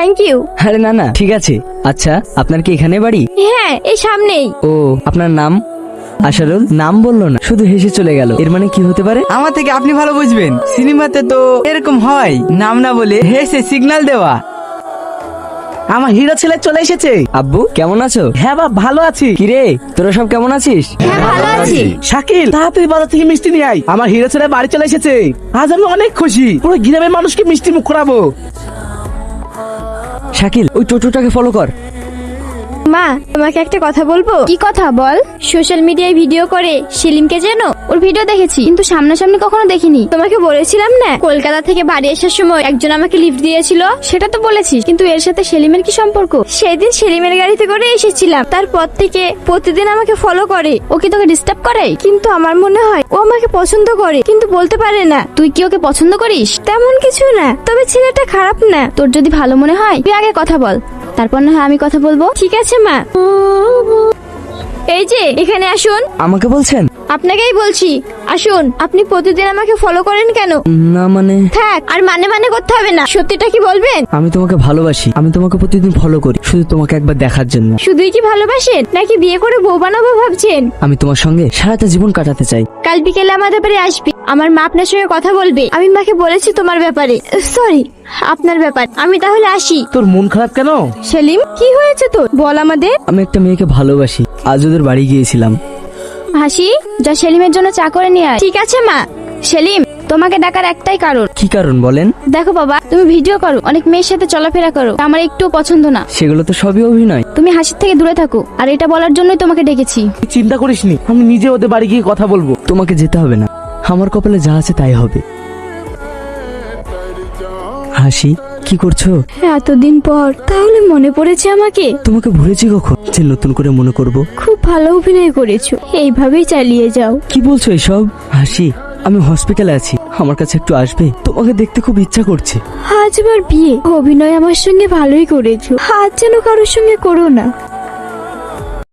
Thank you. আরে না না, ঠিক আছে। আচ্ছা, আপনার কি এখানে বাড়ি? হ্যাঁ, এই সামনেই। ও, আপনার নাম? আশারুল। নাম বললো না, শুধু হেসে চলে গেল। এর মানে কি হতে পারে? আমার থেকে আপনি ভালো বুঝবেন, সিনেমাতে তো এরকম হয়, নাম না বলে হেসে সিগন্যাল দেওয়া। আমার হিরো ছেলে চলে এসেছে। আব্বু কেমন আছো? হ্যাঁ বাপ, ভালো আছি। কিরে, তোরা সব কেমন আছিস? হ্যাঁ, ভালো আছি। শাকিল, তাড়াতাড়ি বাজার থেকে মিষ্টি নিয়ে আয়, আমার হিরো ছেলে বাড়ি চলে এসেছে। আজ আমি অনেক খুশি, পুরো গ্রামের মানুষকে মিষ্টি মুখ করাবো। শাকিল, ওই টোটোটাকে ফলো কর। মা, তোমাকে একটা কথা বলবো। কি কথা বল? সোশ্যাল মিডিয়ায় ভিডিও করে সেলিমকে চেনো? ওর ভিডিও দেখেছি, কিন্তু সামনাসামনি কখনো দেখিনি। তোমাকে বলেছিলাম না, কলকাতা থেকে বাড়ি আসার সময় একজন আমাকে লিফট দিয়েছিল? সেটা তো বলেছিস, কিন্তু এর সাথে সেলিমের কি সম্পর্ক? সেদিন সেলিমের গাড়িতে করে এসেছিলাম, তারপর থেকে প্রতিদিন আমাকে ফলো করে। ও কি তোকে ডিস্টার্ব করে? কিন্তু আমার মনে হয় ও আমাকে পছন্দ করে, কিন্তু বলতে পারে না। তুই কি ওকে পছন্দ করিস? তেমন কিছু না, তবে ছেলেটা খারাপ না। তোর যদি ভালো মনে হয় তুই আগে কথা বল, তারপর না হয় আমি কথা বলবো। ঠিক আছে মা। এই যে এখানে আসুন। আমাকে বলছেন? আপনাকেই বলছি, আসুন। আপনি প্রতিদিন আমাকে ফলো করেন কেন? না মানে, থাক, আর মানে করতে হবে না। সত্যিটা কি বলবেন? আমি তোমাকে ভালোবাসি। আমি তোমাকে প্রতিদিন ফলো করি শুধু তোমাকে একবার দেখার জন্য। শুধুই কি ভালোবাসেন, নাকি বিয়ে করে বউ বানাবো ভাবছেন? আমি তোমার সঙ্গে সারাটা জীবন কাটাতে চাই। কাল বিকেলে আমাদের বাড়ি আসবে, আমার মা আপনার সঙ্গে কথা বলবে। আমি মাকে বলেছি তোমার ব্যাপারে, সরি আপনার ব্যাপার। আমি তাহলে আসি। তোর মন খারাপ কেন? সেলিম, কি হয়েছে তোর? বল আমাদের। আমি একটা মেয়েকে ভালোবাসি। আজ ওদের বাড়ি গিয়েছিলাম। হাসি, যা সেলিমের জন্য চা করে নিয়ে আয়। ঠিক আছে মা। সেলিম, তোমাকে ডাকার একটাই কারণ। কি কারণ বলেন? দেখো বাবা, তুমি ভিডিও করো, অনেক মেয়ের সাথে চলাফেরা করো, আমার একটু পছন্দ না। সেগুলো তো সবই অভিনয়। তুমি হাসির থেকে দূরে থাকো, আর এটা বলার জন্যই তোমাকে ডেকেছি। তুই চিন্তা করিসনি, আমি নিজে ওদের বাড়ি গিয়ে কথা বলবো। তোমাকে যেতে হবে না, আমার কপালে যা আছে তাই হবে। হাসি, কি করছো? এতদিন পর তাহলে মনে পড়েছে আমাকে? তোমাকে ভুলেছি কখন যে নতুন করে মনে করব? খুব ভালো অভিনয় করেছো, এইভাবেই চালিয়ে যাও। কি বলছো এসব? হাসি, আমি হসপিটালে আছি, আমার কাছে একটু আসবে? তোমাকে দেখতে খুব ইচ্ছা করছে। আজ আমার বিয়ে, অভিনয় আমার সঙ্গে ভালোই করেছো, আজ যেন কারোর সঙ্গে করো না।